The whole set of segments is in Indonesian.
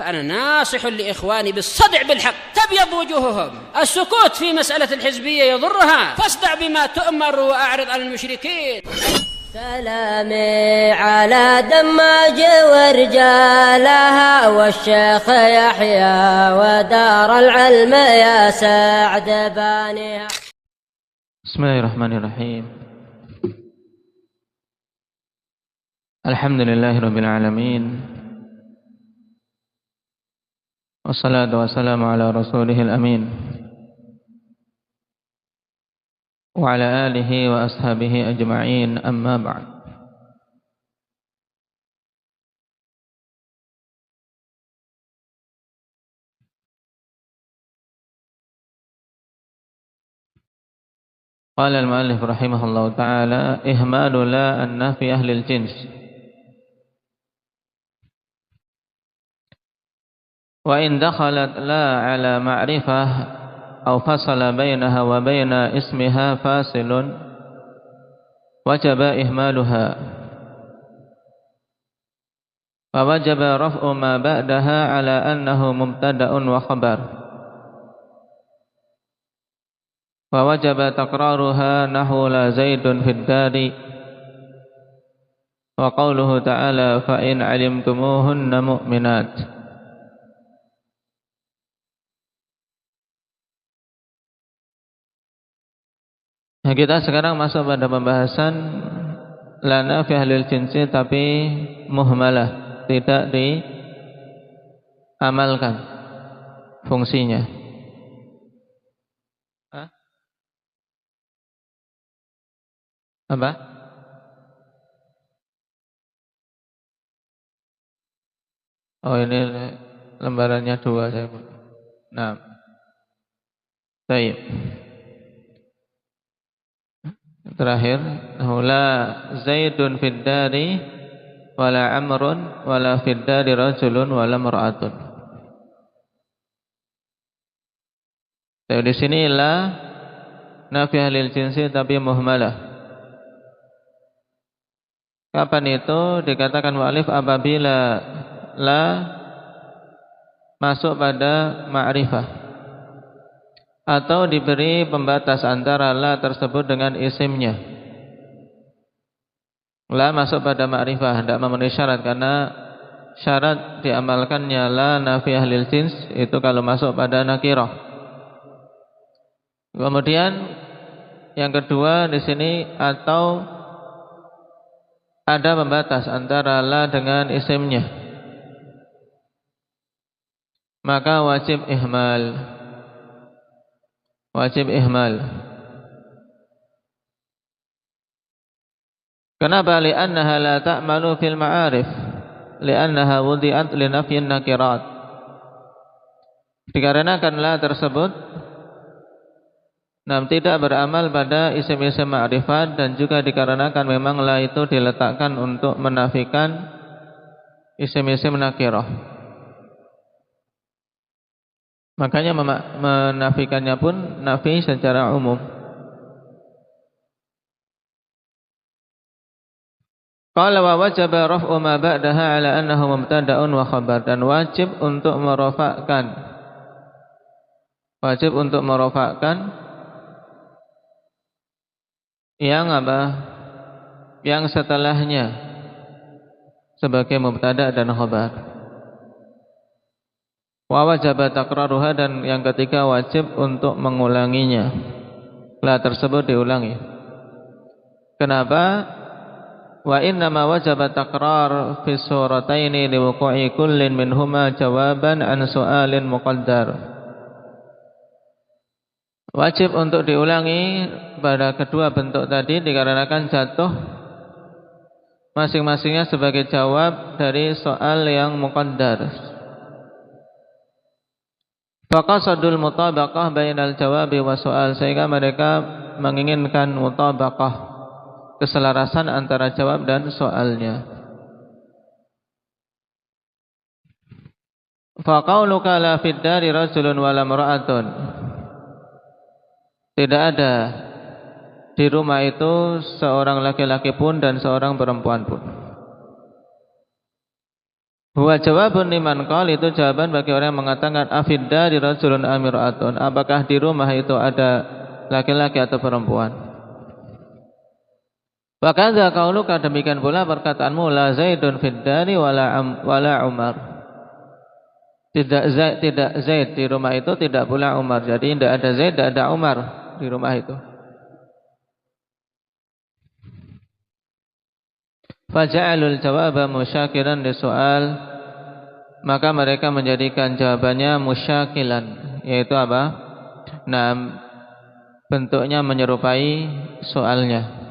فأنا ناصح لإخواني بالصدع بالحق تبيض وجوههم. السكوت في مسألة الحزبية يضرها، فاصدع بما تؤمر وأعرض عن المشركين. سلامي على دماج ورجالها والشيخ يحيى ودار العلم يا سعد بانيها. بسم الله الرحمن الرحيم. الحمد لله رب العالمين، والصلاة والسلام على رسوله الأمين وعلى آله وأصحابه أجمعين، أما بعد. قال المؤلف رحمه الله تعالى: إهمال لا النافية للجنس. وإن دخلت لا على معرفة أو فصل بينها وبين اسمها فاصل وجب إهمالها، فوجب رفع ما بعدها على أنه مبتدأ وخبر، ووجب تكرارها نحو لا زيد في الدار، وقوله تعالى: فإن علمتموهن مؤمنات. Nah, kita sekarang masuk pada pembahasan la nafiyah lil jinsi tapi muhmalah, tidak diamalkan fungsinya. Apa? Oh, ini lembarannya 2 saya. Nah. Baik. Terakhir, la Zaidun fid dari wala Amrun wala fid dari rajulun wala mar'atun. Jadi di sini la nafiyah lil jinsi tapi muhmalah. Kapan itu dikatakan mu'allif? Apabila la masuk pada ma'rifah atau diberi pembatas antara la tersebut dengan isimnya. La masuk pada ma'rifah, tidak memenuhi syarat, karena syarat diamalkannya la nafiyah lil jins itu kalau masuk pada nakirah. Kemudian yang kedua di sini, atau ada pembatas antara la dengan isimnya, maka wajib ihmal. Wajib ihmal. Kenapa? Li'annaha la ta'malu fil ma'arif, li'annaha wudi'at li nafyin nakirat. Dikarenakan la tersebut tidak beramal pada isim-isim ma'rifat, dan juga dikarenakan memang la itu diletakkan untuk menafikan isim-isim nakirah. Makanya menafikannya pun nafi secara umum. Qala wa wajaba raf'u ma ba'daha ala annahu mubtada'un wa khabar, dan wajib untuk merofakkan yang apa? Yang setelahnya sebagai mubtada' dan khabar. Wa wajaba takraruha, dan yang ketiga wajib untuk mengulanginya. La tersebut diulangi. Kenapa? Wa inna ma wajaba takrar fi surataini liwuqu'i kullin minhuma jawaban an su'alin muqaddar. Wajib untuk diulangi pada kedua bentuk tadi dikarenakan jatuh masing-masingnya sebagai jawab dari soal yang muqaddar. Faqasadul mutabaqah bainal jawabi wa soal, sehingga mereka menginginkan mutabaqah, keselarasan antara jawab dan soalnya. Faqauluka la fid dari rajulun wala mar'atun, tidak ada di rumah itu seorang laki-laki pun dan seorang perempuan pun. Huwa jawabun liman qala, itu jawaban bagi orang yang mengatakan afid dari rajulun amiratun, apakah di rumah itu ada laki-laki atau perempuan. Wa kadza qauluka, demikian pula perkataanmu la Zaidun fid dari wala Umar. Tidak Zaid di rumah itu, tidak pula Umar. Jadi tidak ada Zaid, tidak ada Umar di rumah itu. Faja'alul jawaba musyakiran li soal, maka mereka menjadikan jawabannya musyakilan, yaitu apa? Nah, bentuknya menyerupai soalnya.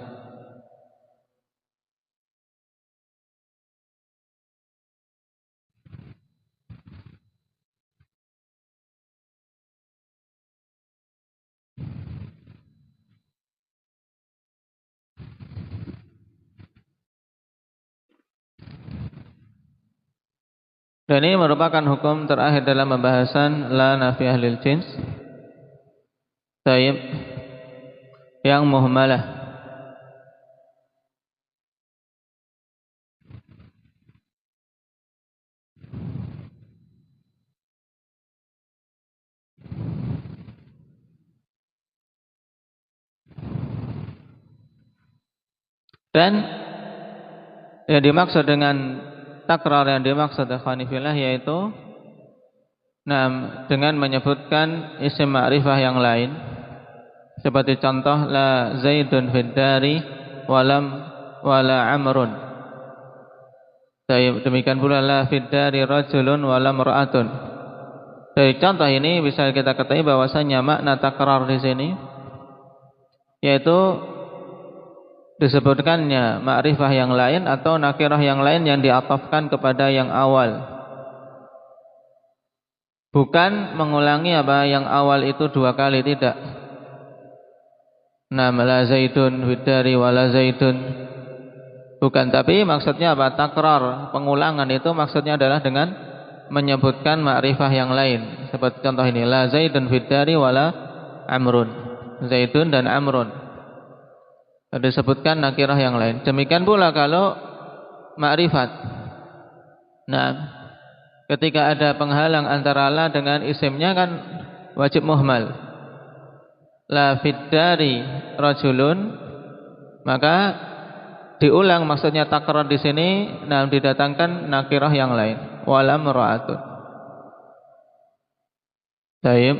Dan ini merupakan hukum terakhir dalam pembahasan la nafiyah lil jins. Taib yang muhmalah. Dan yang dimaksud dengan takrar, yang dimaksud khanifillah, yaitu dengan menyebutkan isim ma'rifah yang lain, seperti contoh la Zaidun fid dari wala Amrun. Demikian pula la fid dari rajulun wala mar'atun. Dari contoh ini bisa kita ketahui bahwasanya makna takrar di sini yaitu disebutkannya ma'rifah yang lain atau nakirah yang lain yang diatafkan kepada yang awal. Bukan mengulangi apa yang awal itu dua kali, tidak. La Zaidun fid-dari wala Zaidun. Bukan, tapi maksudnya apa? Takrar, pengulangan itu maksudnya adalah dengan menyebutkan ma'rifah yang lain. Seperti contoh ini, la Zaidun fid-dari wala Amrun. Zaidun dan Amrun. Disebutkan nakirah yang lain. Demikian pula kalau ma'rifat. Ketika ada penghalang antara la dengan isimnya kan wajib muhmal. La fid dari rajulun, maka diulang, maksudnya takrar di sini, didatangkan nakirah yang lain. Wala mar'atun. Baik.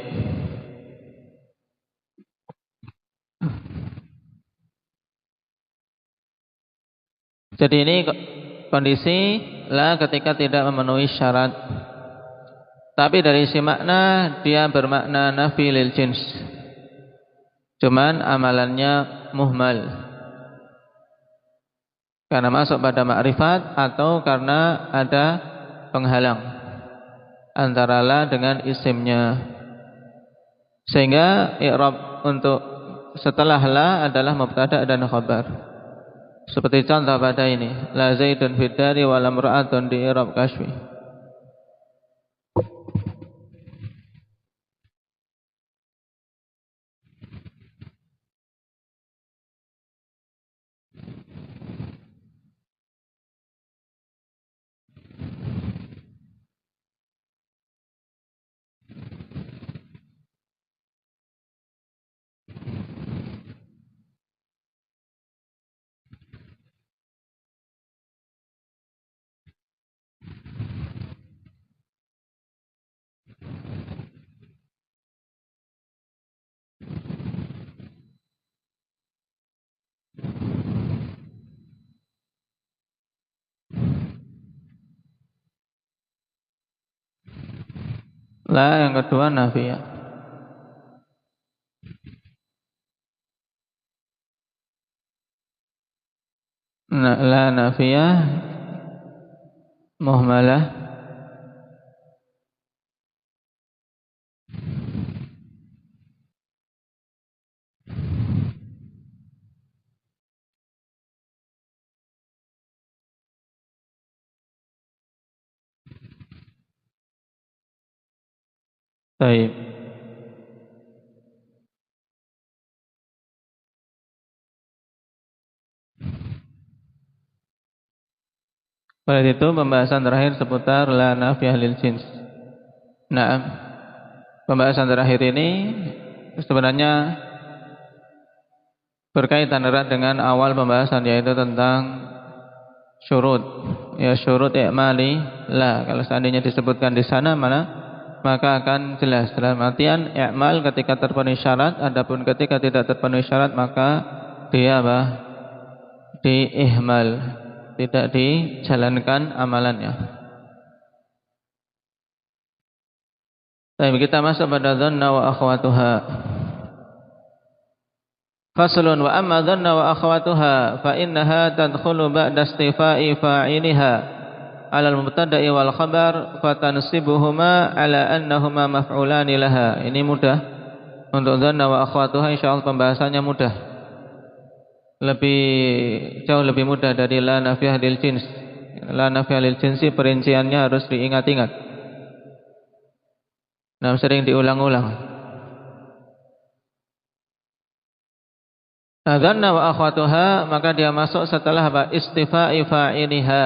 Jadi ini kondisi la ketika tidak memenuhi syarat. Tapi dari sisi makna dia bermakna nafi lil jins. Cuman amalannya muhmal. Karena masuk pada ma'rifat atau karena ada penghalang antara la dengan isimnya. Sehingga i'rab untuk setelah la adalah mubtada dan khabar. Seperti contoh pada ini, la Zaidun fid dari wala mar'atun di i'rab kaswi. La yang kedua nafiyah. La nafiyah muhmalah. Baik. Pada itu pembahasan terakhir seputar la nafiyah lil jins. Nah, pembahasan terakhir ini sebenarnya berkaitan erat dengan awal pembahasan, yaitu tentang syurut. Ya, syurut i'mali la. Kalau seandainya disebutkan di sana maka akan jelas dalam artian i'mal ketika terpenuhi syarat, adapun ketika tidak terpenuhi syarat maka dia diihmal, tidak dijalankan amalannya. Baik, kita masuk pada dhanna wa akhwatuha. Faslun wa amma dhanna wa akhwatuha fa innaha tadkhulu ba'da istifa'i fa'iliha 'ala al-mubtada'i wal khabar fatansibuhuma 'ala annahuma maf'ulani laha. Ini mudah. Untuk dhanna wa akhwatuha insyaallah pembahasannya mudah. Jauh lebih mudah dari la nafiyah lil jins. La nafiyah lil jinsi perinciannya harus diingat-ingat. Nah, sering diulang-ulang. Dhanna wa akhwatuha maka dia masuk setelah apa? Istifa'i fa'iliha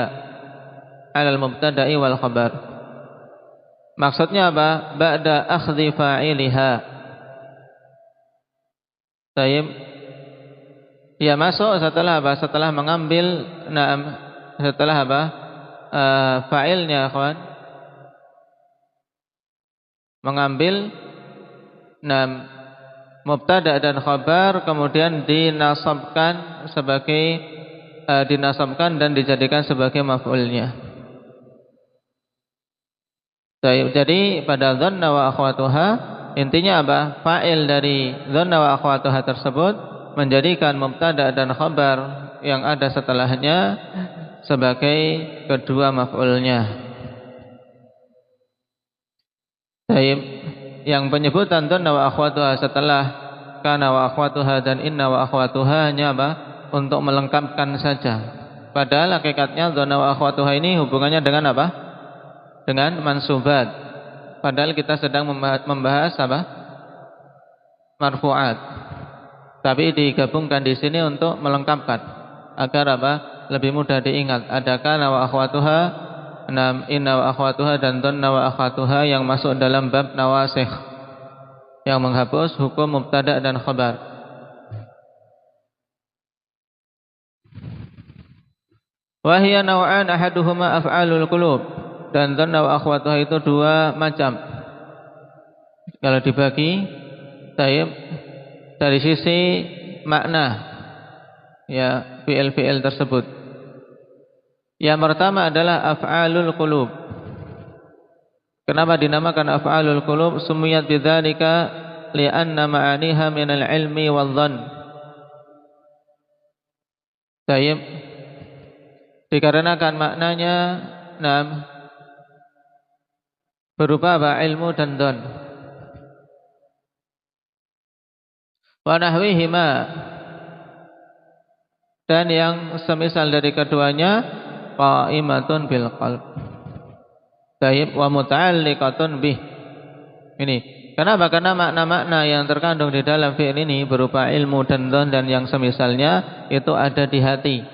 'alal mubtada'i wal khabar. Maksudnya apa? Ba'da akhdhi fa'iliha. Tayyib. Dia masuk setelah apa? Setelah mengambil setelah apa? Fa'ilnya, kawan. Mengambil mubtada dan khabar kemudian dinasabkan dan dijadikan sebagai maf'ulnya. Jadi pada dhanna wa akhwatuha intinya apa? Fa'il dari dhanna wa akhwatuha tersebut menjadikan mubtada dan khabar yang ada setelahnya sebagai kedua maf'ulnya. Baik, yang penyebutan dhanna wa akhwatuha setelah kana wa akhwatuha dan inna wa akhwatuha hanya apa? Untuk melengkapkan saja. Padahal hakikatnya dhanna wa akhwatuha ini hubungannya dengan apa? Dengan mansubat. Padahal kita sedang membahas apa? Marfu'at. Tapi digabungkan di sini untuk melengkapkan agar apa? Lebih mudah diingat. Ada kana wa akhwatuha, inna wa akhwatuha dan dhanna wa akhwatuha yang masuk dalam bab nawasikh yang menghapus hukum mubtada dan khabar. Wa hiya naw'an ahaduhuma af'alul qulub. Dan dhanna wa akhwatuha itu dua macam. Kalau dibagi dari sisi makna ya fi'il tersebut. Yang pertama adalah af'alul qulub. Kenapa dinamakan af'alul qulub? Sumiyat bidzalika li'anna ma'aniha minal ilmi wal dhann. Tayyib. Dikarenakan maknanya berupa apa? Ilmu dan dhann. Wa nahwihima, dan yang semisal dari keduanya qa'imatun bil qalb. Tayyib wa muta'alliqatun bih. Ini. Kenapa? Karena makna-makna yang terkandung di dalam fi'il ini berupa ilmu dan dhann dan yang semisalnya itu ada di hati.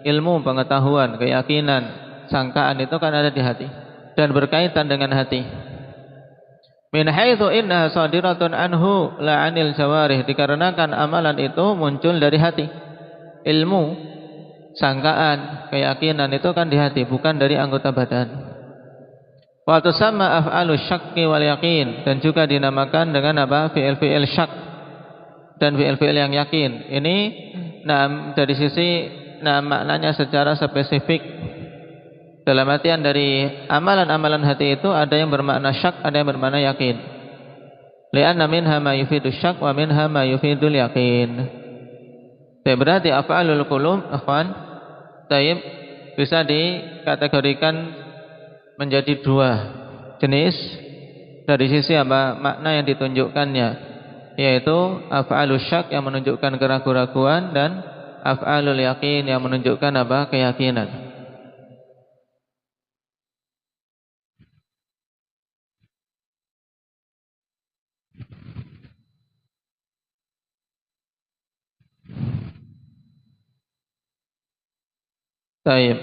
Ilmu, pengetahuan, keyakinan, sangkaan itu kan ada di hati dan berkaitan dengan hati. Min haitsu innaha shadiratun anhu la 'anil jawarih, dikarenakan amalan itu muncul dari hati. Ilmu, sangkaan, keyakinan itu kan di hati, bukan dari anggota badan. Wa tusamma af'alus syakki wal yaqin, dan juga dinamakan dengan apa? Fi'il syak dan fi'il yang yakin. Ini dari sisi maknanya secara spesifik. Dalam artian dari amalan-amalan hati itu ada yang bermakna syak, ada yang bermakna yakin. Li'anna minha ma yufidu syak wa minha ma yufidul yakin. Berarti af'alul qulub, akhwan, tayyib, bisa dikategorikan menjadi dua jenis dari sisi apa? Makna yang ditunjukkannya, yaitu af'alus syak yang menunjukkan keraguan-raguan dan af'alul yakin yang menunjukkan apa? Keyakinan. Baik.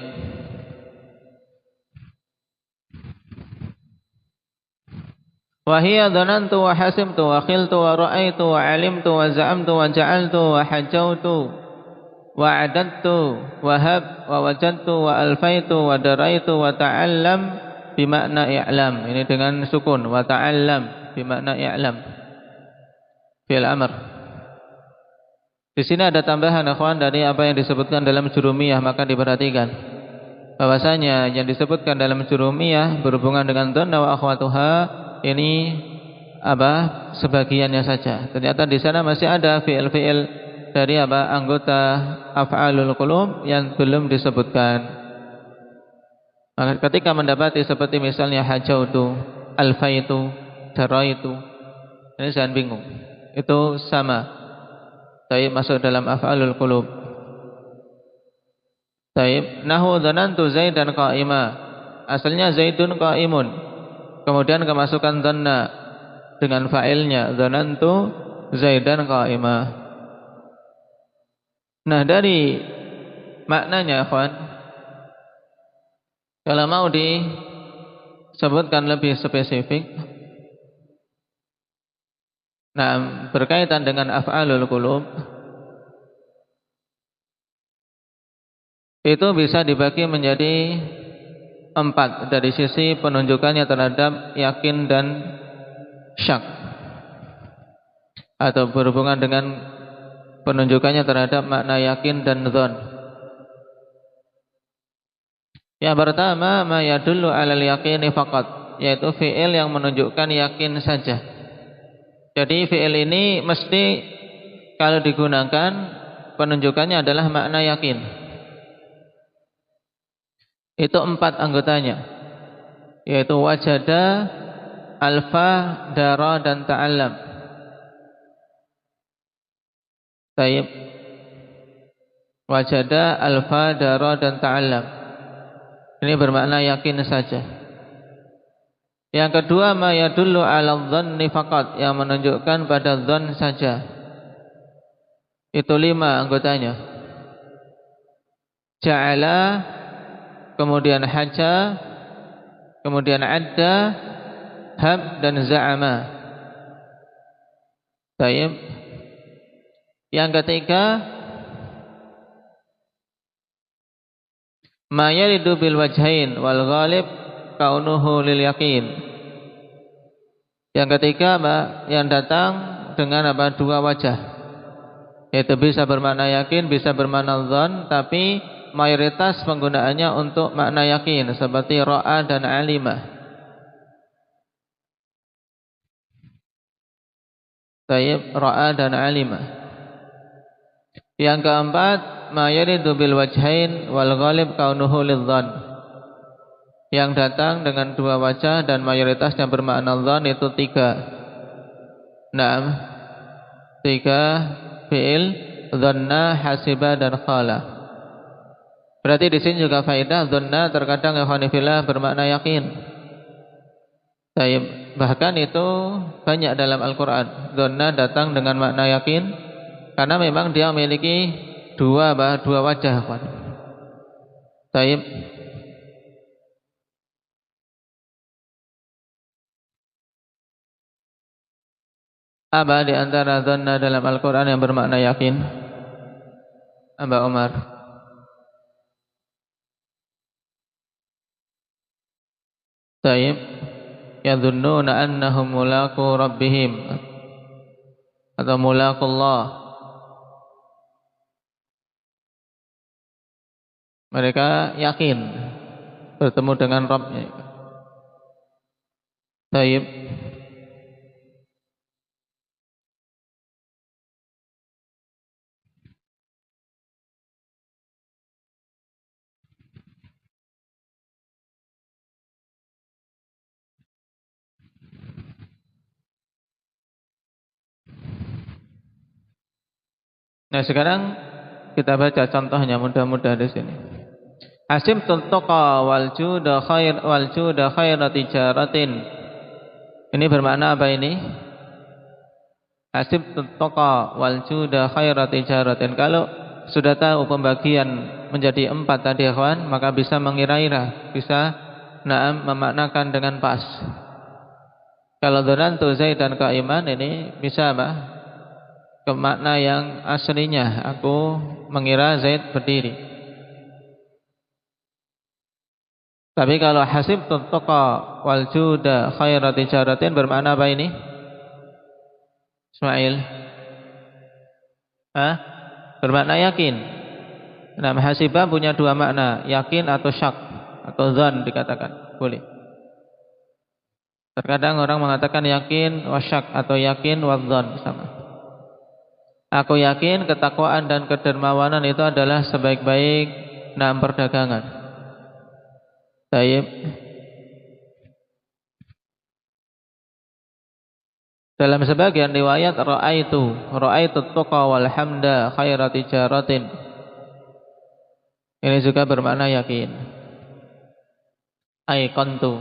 Wa hiya dhanantu wa hasimtu wa khiltu wa ra'aitu wa 'alimtu wa za'amtu wa ja'altu wa hajjautu wa 'adadtu wa hab wa wajadtu wa alfaitu wa daraitu wa ta'allam bimakna i'lam. Ini dengan sukun, wa ta'allam bimakna i'lam. Fi'il amr. Di sini ada tambahan akhwan dari apa yang disebutkan dalam jurumiyah, maka diperhatikan bahwasanya yang disebutkan dalam jurumiyah berhubungan dengan dhanna wa akhwatuha ini sebagiannya saja. Ternyata di sana masih ada fi'il-fi'il dari anggota af'alul qulub yang belum disebutkan. Maka ketika mendapati seperti misalnya hajautu, alfaitu, daraitu, ini jangan bingung. Itu sama. Taib masuk dalam af'alul qulub. Taib nahu dhanantu Zaidan qa'ima. Asalnya Zaidun qa'imun. Kemudian kemasukan dhanna dengan fa'ilnya dhanantu Zaidan qa'imah. Nah, dari maknanya akhwan, kalau mau disebutkan lebih spesifik, nah berkaitan dengan af'alul qulub, itu bisa dibagi menjadi 4 dari sisi penunjukannya terhadap yakin dan syak, atau berhubungan dengan penunjukannya terhadap makna yakin dan dzan. Yang pertama, ma yadullu 'alal yaqini faqat, yaitu fi'il yang menunjukkan yakin saja. Jadi fi'il ini mesti kalau digunakan penunjukannya adalah makna yakin. Itu 4 anggotanya, yaitu wajada, alfa, dara, dan ta'allam. Taib. Wajada, alfa, dara, dan ta'allam. Ini bermakna yakin saja. Yang kedua, ma yadullu 'ala dhanni faqat, yang menunjukkan pada dhan saja. Itu 5 anggotanya. Ja'ala, kemudian haja, kemudian adda, hab, dan za'ama. Baik. Yang ketiga, ma yalidu bil wajhain wal ghalib kaunuhu lil yaqin. Yang ketiga, yang datang dengan 2 wajah, yaitu bisa bermakna yakin, bisa bermakna dzan, tapi mayoritas penggunaannya untuk makna yakin, seperti ra'a dan alimah. Tayyib, ra'a dan alimah. Yang keempat, ma yaridu bil wajhain wal ghalib kaunuhu lidzan. Yang datang dengan 2 wajah dan mayoritasnya bermakna dzan, itu 3. Naam, 3 fi'il, dhanna, hasiba, dan khala. Berarti di sini juga faedah dhanna terkadang ikhwanifillah bermakna yakin. Bahkan itu banyak dalam Al-Quran. Dhanna datang dengan makna yakin karena memang dia memiliki 2 wajah. Taib. Apa di antara dhanna dalam Al-Quran yang bermakna yakin? Aba Umar. Taib, yadhunnuna annahum mulaqu rabbihim atau mulaqullah. Mereka yakin bertemu dengan Rabbnya. Taib. Nah, sekarang kita baca contohnya mudah-mudahan di sini. Asimtul tuqa wal juda khaira tijaratin. Ini bermakna apa ini? Asimtul tuqa wal juda khaira tijaratin. Kalau sudah tahu pembagian menjadi 4 tadi kawan, maka bisa mengira-ira, bisa memaknakan dengan pas. Kalau dzanantu Zaidan qa'iman ini bisa apa? Ke makna yang aslinya, aku mengira Zaid berdiri. Tapi kalau hasibtu tuqa wal juda khairu tijaratin bermakna apa ini? Ismail? Bermakna yakin. Nah, hasibah punya dua makna, yakin atau syak atau zan dikatakan, boleh. Terkadang orang mengatakan yakin wasyak atau yakin wadzan sama. Aku yakin ketakwaan dan kedermawanan itu adalah sebaik-baik perdagangan. Baik. Dalam sebagian riwayat ra'aitu tuqa wal hamda khaira tijaratin. Ini juga bermakna yakin. Aiqantu.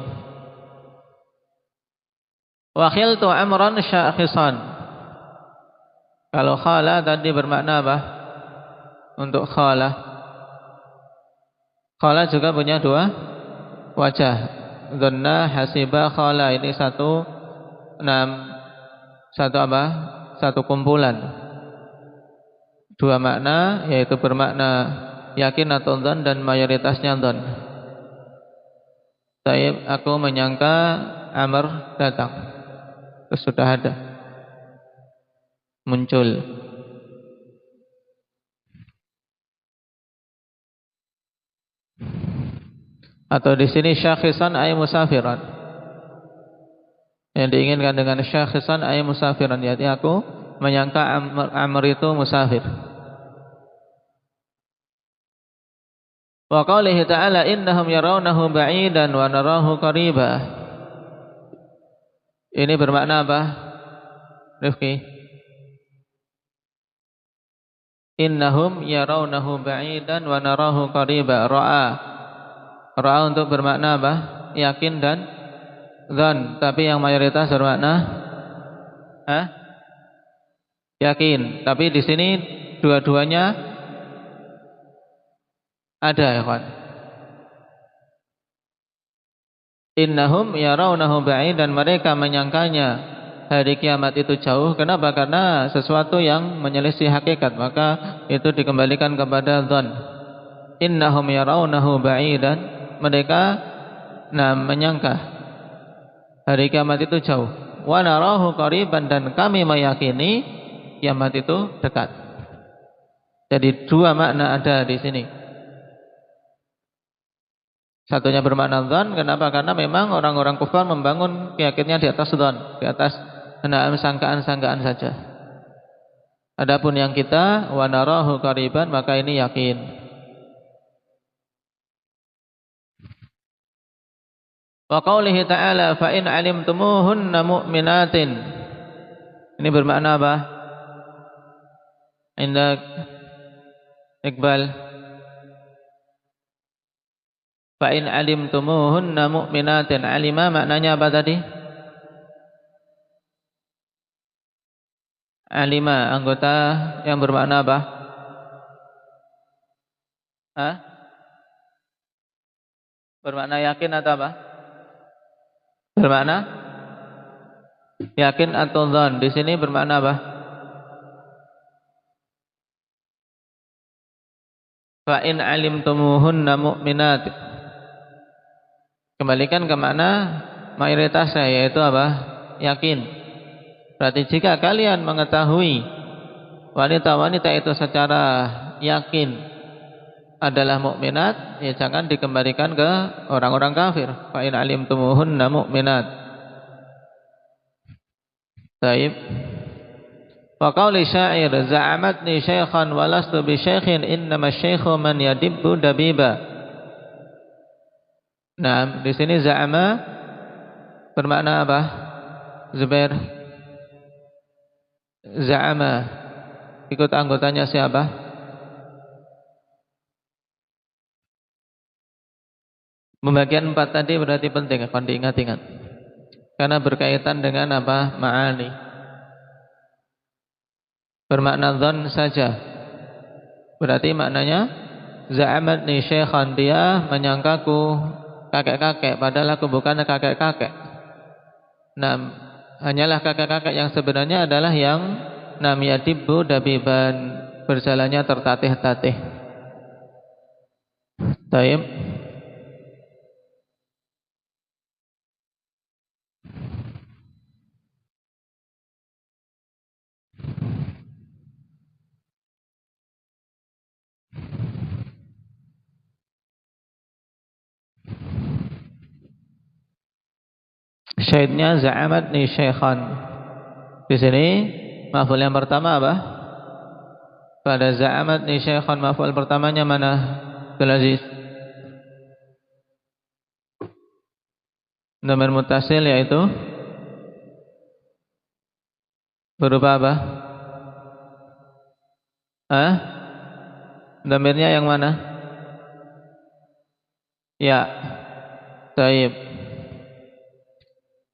Wa khiltu amran syakhisan. Kalau khala tadi bermakna apa? Untuk khala. Khala juga punya dua wajah. Dhanna, hasiba, khala ini satu apa? Satu kumpulan. Dua makna yaitu bermakna yakin atau dhan dan mayoritasnya dhan. Taib, aku menyangka Amr datang. Terus sudah ada. Muncul. Atau di sini syakhisan ay musafiran. Yang diinginkan dengan syakhisan ay musafiran, yaitu aku menyangka Amr itu musafir. Wa qaulihi ta'ala innahum yarawnahu ba'idan wa narahu qariba. Ini bermakna apa? Rifki. Innahum yarawnahu ba'idan wa narahu qariba. Ra'a untuk bermakna apa? Yakin dan dzan, tapi yang mayoritas bermakna yakin. Tapi di sini dua-duanya ada ya kawan. Innahum yarawnahu ba'idan, mereka menyangkanya hari kiamat itu jauh. Kenapa? Karena sesuatu yang menyelisih hakikat, maka itu dikembalikan kepada dzan. Innahum yarawnahu ba'idan, mereka menyangka hari kiamat itu jauh. Wa narahu qariban, dan kami meyakini kiamat itu dekat. Jadi dua makna ada di sini. Satunya bermakna dzan, kenapa? Karena memang orang-orang kufar membangun keyakinannya di atas dzan, di atas sangkaan-sangkaan saja. Adapun yang kita wa narahu qariban, maka ini yakin. Wa qaulihi ta'ala fa in 'alimtumuhunna mu'minatin. Ini bermakna apa? Indak Iqbal. Fa in 'alimtumuhunna mu'minatin. Alima maknanya apa tadi? Alima anggota yang bermakna apa? Bermakna yakin atau apa? Bermakna yakin atau dzan. Di sini bermakna apa? Fa in 'alimtumuhunna mu'minat. Kembalikan ke makna mayoritasnya, yaitu apa? Yakin. Berarti jika kalian mengetahui wanita-wanita itu secara yakin adalah mukminat, ya jangan dikembalikan ke orang-orang kafir. Fa in 'alimtumuhunna mu'minat. Baik. Wa qauli syair za'amatni syaikhan wa lastu bi syaikhin innama syaikhu man yadibbu dabiba. Nah, di sini za'ama bermakna apa? Zubair. Za'ama ikut anggotanya siapa? Pembagian 4 tadi berarti penting, akan diingat-ingat. Karena berkaitan dengan apa? Ma'ani. Bermakna dzan saja. Berarti maknanya za'amatni syaikhan, dia menyangkaku kakek-kakek, padahal aku bukan kakek-kakek. Nah, hanyalah kakak-kakak yang sebenarnya adalah yang namiyadibbu dabiban, berjalannya tertatih-tatih. Taib. Syahidnya za'amat ni syaikhan. Di sini maf'ul yang pertama apa? Pada za'amat ni syaikhan maf'ul pertamanya mana? Abdul Aziz. Dhamir muttasil yaitu berupa apa? Dhamirnya yang mana? Ya. Taib.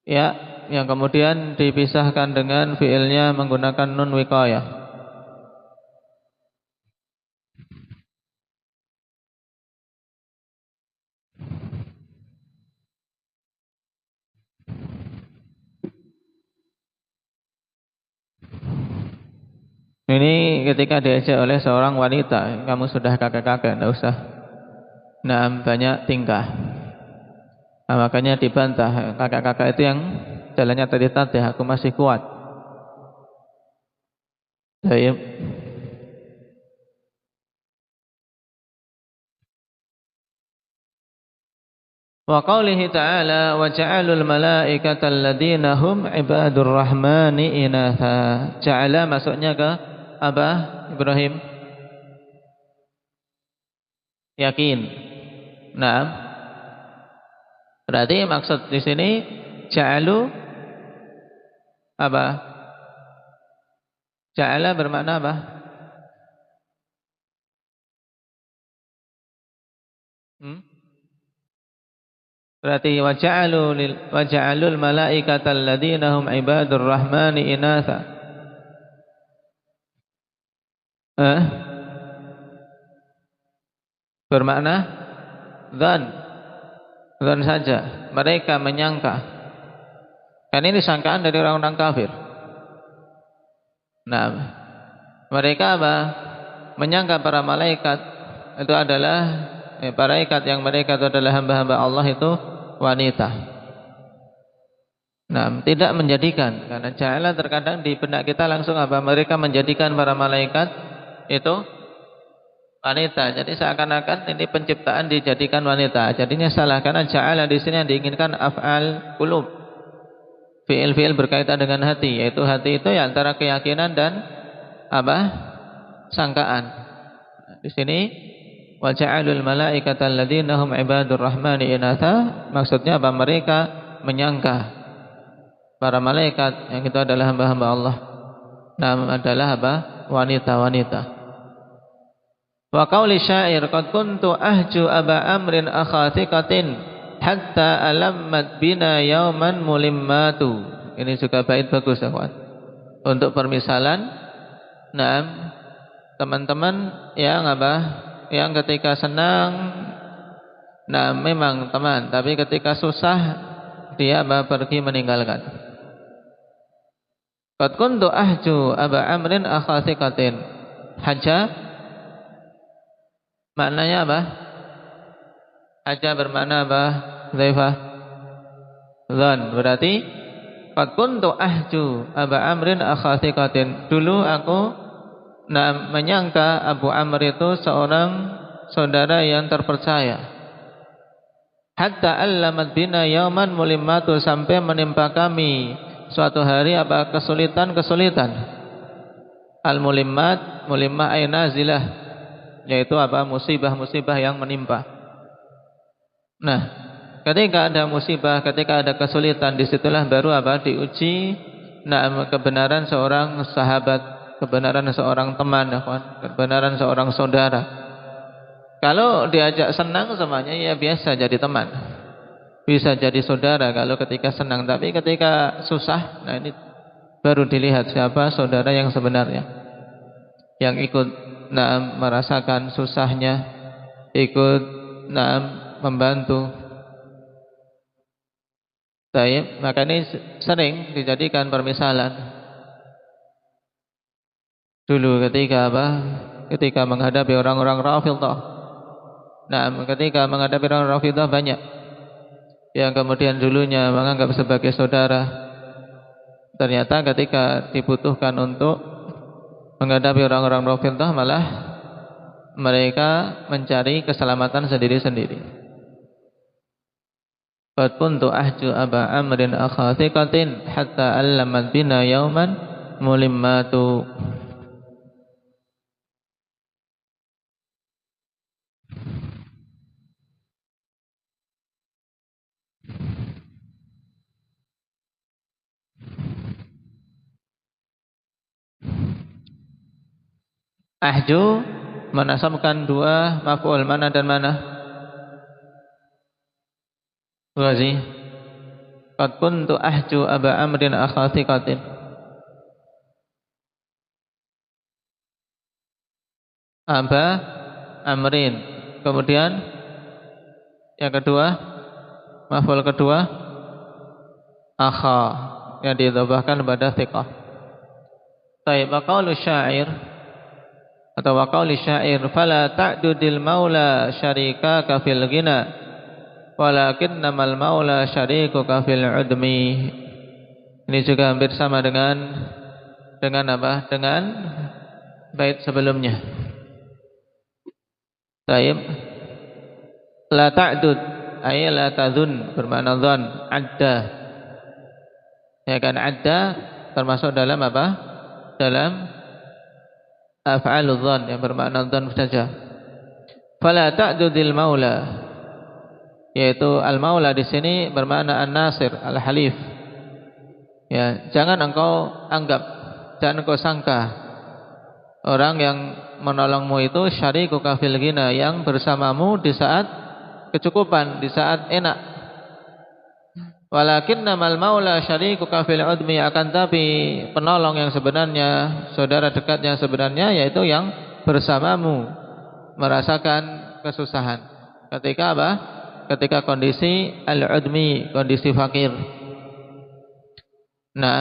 Ya, yang kemudian dipisahkan dengan fiilnya menggunakan nun wiqayah. Ini ketika diajak oleh seorang wanita, kamu sudah kakek-kakek, tidak usah banyak tingkah. Nah, makanya dibantah, kakak-kakak itu yang jalannya tadi-tadi, aku masih kuat. Baik. Wa qaulihi ta'ala wa ja'alul malaikata alladziina hum ibadur rahmani inatha. Ja'ala maksudnya ke apa Ibrahim? Yakin. Nah, berarti maksud di sini ja'alu apa? Ja'ala bermakna apa? Berarti wa ja'alul malaikata alladziina hum ibadur rahmani inatha. Bermakna dzan saja, mereka menyangka. Kan ini sangkaan dari orang-orang kafir. Nah, mereka apa? Menyangka para malaikat itu adalah malaikat yang mereka itu adalah hamba-hamba Allah itu wanita. Nah, tidak menjadikan, karena ja'ala terkadang di benak kita langsung apa? Mereka menjadikan para malaikat itu wanita. Jadi seakan-akan ini penciptaan dijadikan wanita. Jadinya salah, karena ja'ala di sini yang diinginkan af'al qulub. Fi'il-fi'il berkaitan dengan hati, yaitu hati itu ya antara keyakinan dan apa? Sangkaan. Di sini wa ja'alul malaikata alladziina hum ibadur rahmani inatha, maksudnya apa? Mereka menyangka para malaikat yang itu adalah hamba-hamba Allah. Nah, adalah apa? Wanita-wanita. Wa qauli syair qad kuntu ahju aba amrin akhatiqatin hatta alammat bina yauman mulimmatu. Ini juga bait bagus ya kawan. Untuk permisalan, nah teman-teman yang apa? Yang ketika senang, nah memang teman, tapi ketika susah dia apa? Pergi meninggalkan. Qad kuntu ahju aba amrin akhatiqatin. Haja maknanya apa? Haja bermakna apa? Zaifah. Dzan berarti qad kuntu ahju aba amrin akhatiqatin. Dulu aku menyangka Abu Amr itu seorang saudara yang terpercaya. Hatta allamat bina yauman mulimmatu, sampai menimpa kami suatu hari apa? Kesulitan-kesulitan. Al-mulimmat, mulimmah ay nazilah, yaitu apa? Musibah-musibah yang menimpa. Nah, ketika ada musibah, ketika ada kesulitan, disitulah baru apa? Diuji kebenaran seorang sahabat, kebenaran seorang teman, kebenaran seorang saudara. Kalau diajak senang semuanya ya biasa jadi teman, bisa jadi saudara kalau ketika senang. Tapi ketika susah, nah ini baru dilihat siapa saudara yang sebenarnya, yang ikut merasakan susahnya, ikut membantu. Taib, maka ini sering dijadikan permisalan. Dulu ketika apa? Ketika menghadapi orang-orang Rafidhah. Nah, ketika menghadapi orang Rafidhah banyak yang kemudian dulunya menganggap sebagai saudara. Ternyata ketika dibutuhkan untuk menghadapi orang-orang Rafidhah malah mereka mencari keselamatan sendiri-sendiri. Qad kuntu ahju Aba Amrin akha thiqatin hatta allamat bina yauman mulimmatu. Ahju menasabkan dua maf'ul, mana dan mana? Ghazi. Qad kuntu ahju Aba Amrin akha thiqatin. Aba Amrin. Kemudian yang kedua, maf'ul kedua akha yang diidhafahkan pada thiqah. Baik, qaulu syair atau qauli syair, fala ta'dudil maula syarikaka fil ghina walakinnamal maula syarikuka fil udmi. Ini juga hampir sama dengan apa? Dengan bait sebelumnya. Baik. La ta'dud ay la tadhun bermakna dzan, adda. Ya kan, adda termasuk dalam apa? Dalam af'aludz dzan yang bermakna dzan saja. Fala ta'dudil maula, yaitu al-maula di sini bermakna an-nasir, al-halif. Ya, jangan engkau anggap, jangan engkau sangka orang yang menolongmu itu syarikuka fil ghina, yang bersamamu di saat kecukupan, di saat enak. Walakinnamal maula syarikuka fil udmi, akan tapi penolong yang sebenarnya, saudara dekat yang sebenarnya, yaitu yang bersamamu merasakan kesusahan. Ketika apa? Ketika kondisi al-udmi, kondisi fakir. Nah,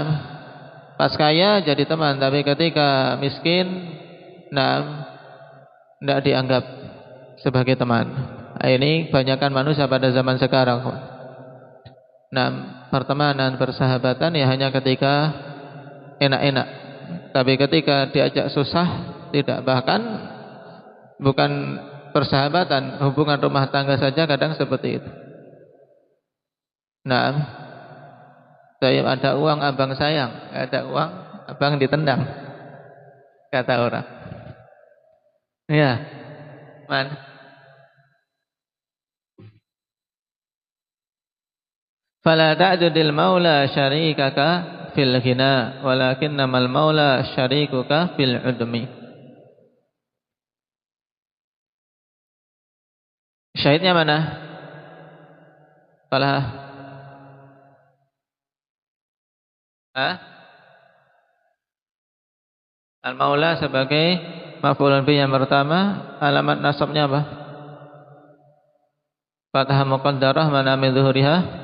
pas kaya jadi teman, tapi ketika miskin, nah, tidak dianggap sebagai teman. Ini banyakkan manusia pada zaman sekarang. Nah, pertemanan, persahabatan ya hanya ketika enak-enak. Tapi ketika diajak susah, tidak. Bahkan bukan persahabatan, hubungan rumah tangga saja kadang seperti itu. Nah, saya ada uang abang sayang, ada uang abang ditendang, kata orang. Ya, man. Fala ta'dudil maula syarikaka fil ghina walakinnamal maula syarikuka fil udmi. Syahidnya mana? Salah. Al-maula sebagai maf'ulun bih yang pertama, alamat nasabnya apa? Fathah muqaddarah, mana min zuhuriha?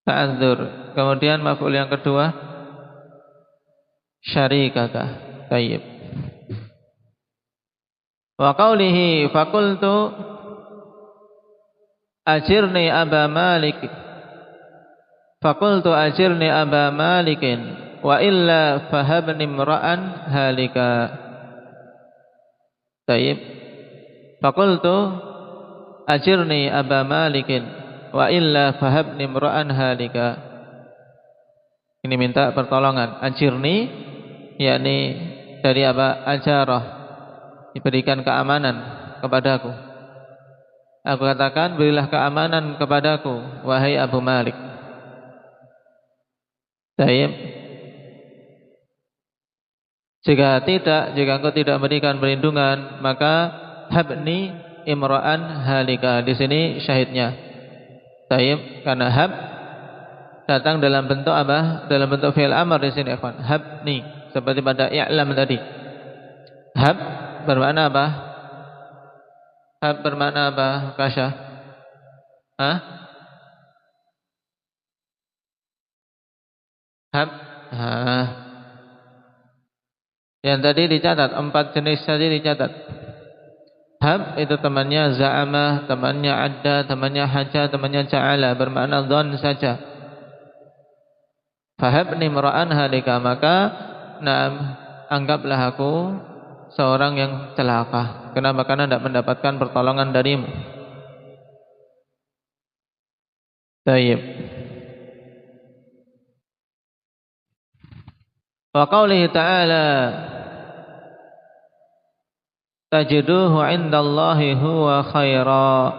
Ta'adzur. Kemudian maf'ul yang kedua syarikaka. Baik. Wa qawlihi faqultu ajirni Aba Malik, faqultu ajirni Aba Malikin wa illa fahabni imra'an halika. Baik. Faqultu ajirni Aba Malikin wa illa fahabni imra'an halika. Ini minta pertolongan. Ajirni yakni dari apa? Ajarah, diberikan keamanan kepadaku. Aku katakan, berilah keamanan kepadaku, wahai Abu Malik. Baik. Jika engkau tidak memberikan perlindungan, maka habni imra'an halika. Di sini syahidnya. Baik, karena hab datang dalam bentuk apa? Dalam bentuk fi'il amr di sini, ikhwan. Habni, seperti pada i'lam tadi. Hab bermakna apa? Hab bermakna apa, Kasya? Hab. Yang tadi dicatat 4 jenis tadi dicatat. Hab itu temannya za'ama, temannya adda, temannya haja, temannya ja'ala, bermakna dhon saja. Fahabni mar'an halika, maka anggaplah aku seorang yang celaka. Kenapa? Karena tidak mendapatkan pertolongan darimu. Tayyib. Wa qaulihi ta'ala tajiduhu 'indallahi huwa khaira.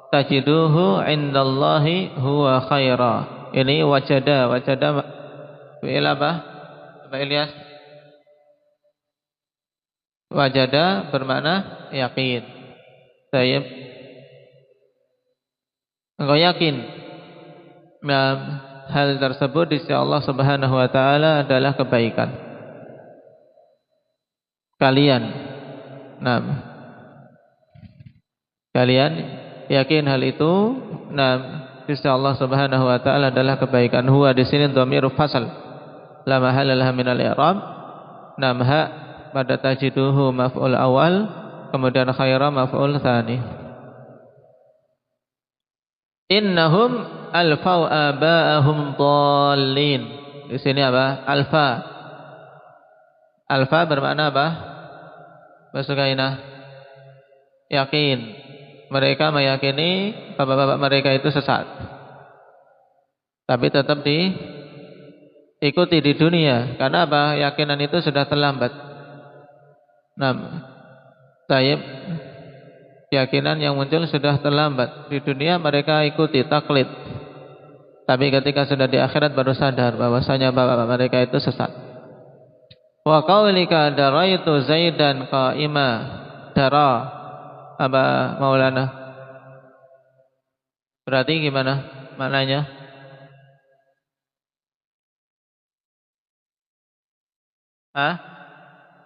Tajiduhu 'indallahi huwa khaira. Ini wajada fi'il apa? Pak Ilyas? Wajada bermakna yakin. Tayyib. Engkau yakin hal tersebut di sisi Allah Subhanahu wa taala adalah kebaikan. Kalian yakin hal itu di sisi Allah Subhanahu wa taala adalah kebaikan. Huwa di sini dhamir fasal la mahalla laha min al-i'rab. Ha pada tajiduhu maf'ul awal, kemudian khaira maf'ul tsani. Innahum alfau aba'ahum dhallin. Di sini apa? Alfa. Alfa bermakna apa? Bahasa kainah. Yakin. Mereka meyakini bapak-bapak mereka itu sesat. Tapi tetap diikuti di dunia. Karena apa? Yakinan itu sudah terlambat. Tayyib. Keyakinan yang muncul sudah terlambat. Di dunia mereka ikuti taklid. Tapi ketika sudah di akhirat baru sadar bahwasanya bapak mereka itu sesat. Wa qaulika daraitu Zaidan qa'ima. Dara apa Maulana? Berarti gimana maknanya?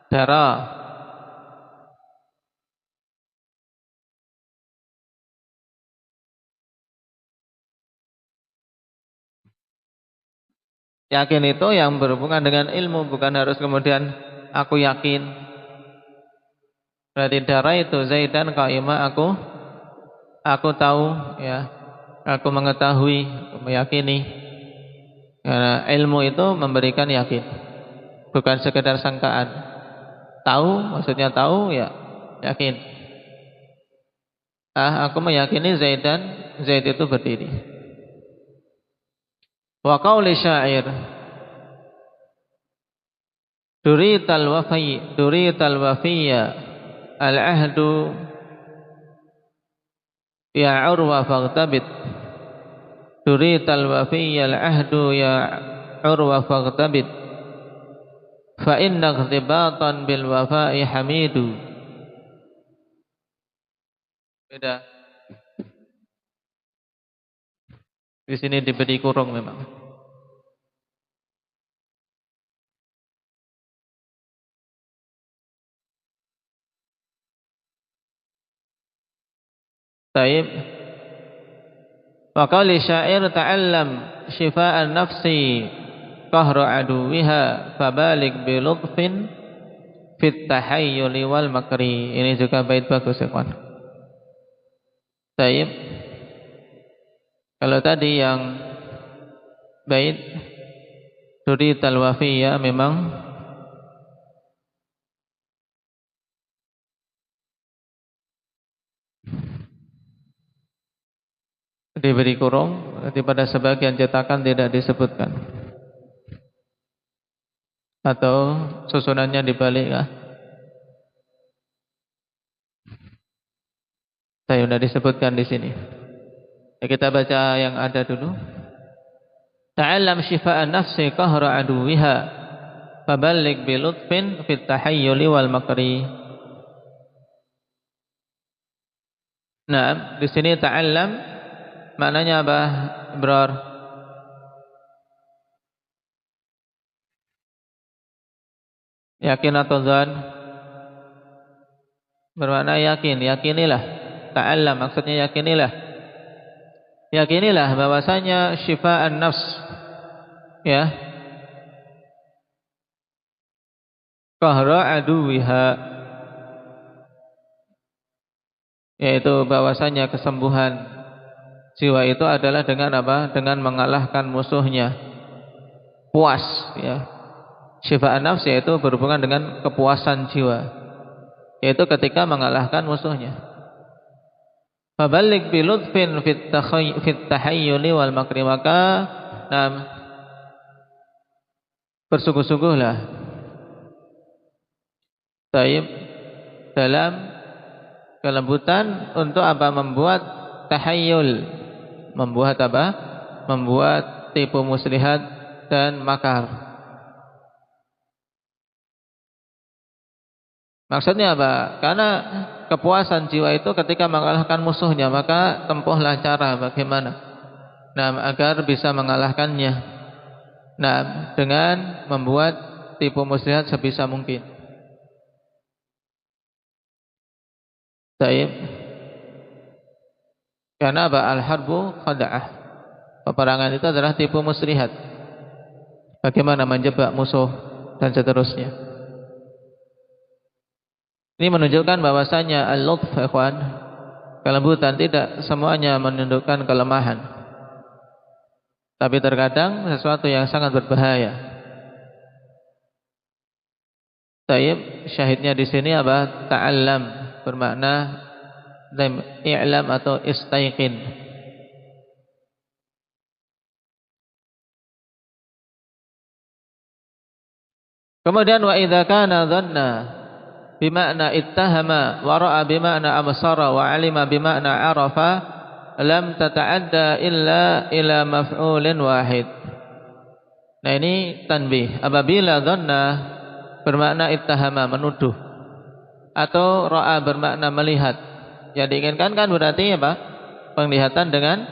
Dara. Yakin itu yang berhubungan dengan ilmu, bukan harus kemudian aku yakin. Berarti darah itu Zaidan qaima, aku tahu ya. Aku mengetahui, aku meyakini. Karena ilmu itu memberikan yakin. Bukan sekedar sangkaan. Tahu, maksudnya tahu ya, yakin. Aku meyakini Zaid itu berdiri. Wa qauli syair durital wafiyya al-ahdu ya urwa faghtabit. Durital wafiyya al-ahdu ya urwa faghtabit. Fa inna ightibatan bil wafa'i hamidu. Beda. Di sini diberi kurung memang. Taib. Wa qali syair ta'allam shifa'an nafsi qahra aduwiha fabalik bi lutfin fit tahayyuli wal makri. Ini juga bait bagus ya kawan. Taib. Kalau tadi yang bait durital wafiyya memang diberi kurung, nanti pada sebagian cetakan tidak disebutkan. Atau susunannya dibalik kah? Saya sudah disebutkan di sini. Kita baca yang ada dulu. Ta'allam shifa'an nafsi qahra aduwiha faballigh bi lutfin fit tahayyuli wal makri. Nah, di sini ta'allam maknanya apa, Bro? Yakin atau dzan? Bermakna yakin, yakinilah. Ta'allam maksudnya yakinilah. Yakinilah bahwasanya syifa'an nafs, ya, qahra aduwiha, yaitu bahwasanya kesembuhan jiwa itu adalah dengan apa? Dengan mengalahkan musuhnya. Puas, ya. Syifa'an nafs yaitu berhubungan dengan kepuasan jiwa, yaitu ketika mengalahkan musuhnya. Faballigh bilutfin fit tahayyuli wal makri, maka bersungguh-sungguhlah dalam kelembutan untuk apa? Membuat tahayyul, membuat apa? Membuat tipu muslihat dan makar. Maksudnya apa? Karena kepuasan jiwa itu ketika mengalahkan musuhnya, maka tempuhlah cara bagaimana agar bisa mengalahkannya. Dengan membuat tipu muslihat sebisa mungkin. Baik. Karena apa? Al-harbu khada'ah. Peperangan itu adalah tipu muslihat. Bagaimana menjebak musuh dan seterusnya. Ini menunjukkan bahwasanya al-lutf, ikhwan, kelembutan tidak semuanya menunjukkan kelemahan. Tapi terkadang sesuatu yang sangat berbahaya. Taib, syahidnya di sini apa? Ta'allam, bermakna i'lam atau istaiqin. Kemudian wa idza kana dhanna bimakna ittahama wa ra'a bimakna absara wa alima bimakna arafa lam tata'adda illa ila maf'ulin wahid. Nah ini tanbih. Apabila dhanna bermakna ittahama, menuduh, atau ra'a bermakna melihat, yang diinginkan kan berarti apa? Penglihatan dengan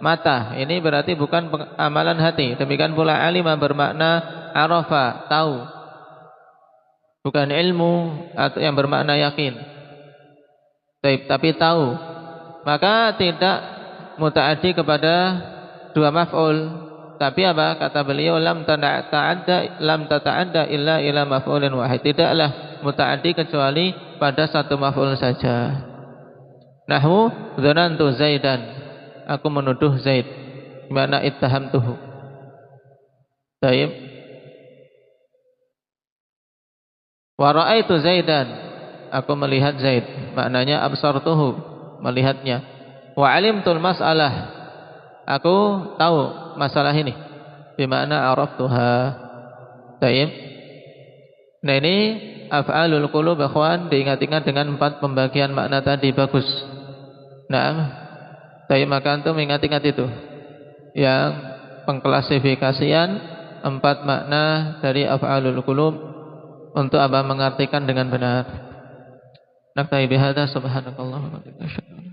mata. Ini berarti bukan amalan hati. Demikian pula alima bermakna arafa, tahu, bukan ilmu atau yang bermakna yakin, tapi tahu. Maka tidak mutaaddi kepada dua maf'ul, tapi apa? Kata beliau lam tata'adda illa ila maf'ulin wahid. Tidaklah mutaaddi kecuali pada satu maf'ul saja. Nahwu dzanantu Zaidan, aku menuduh Zaid. Gimana? ittahamtuhu. Baik. Wa ra'aitu Zaidan, aku melihat Zaid. Maknanya absartuhu, melihatnya. Wa alimtul mas'alah, aku tahu masalah ini. Bimana araftuha. Baik. Nah ini af'alul qulub, ikhwan, diingat-ingat dengan 4 pembagian makna tadi. Bagus. Nah, baik, maka antum ingat-ingat itu. Yang pengklasifikasian 4 makna dari af'alul qulub untuk apa? Mengartikan dengan benar. Naktabi bihadza, subhanakallahumma wa bihamdika.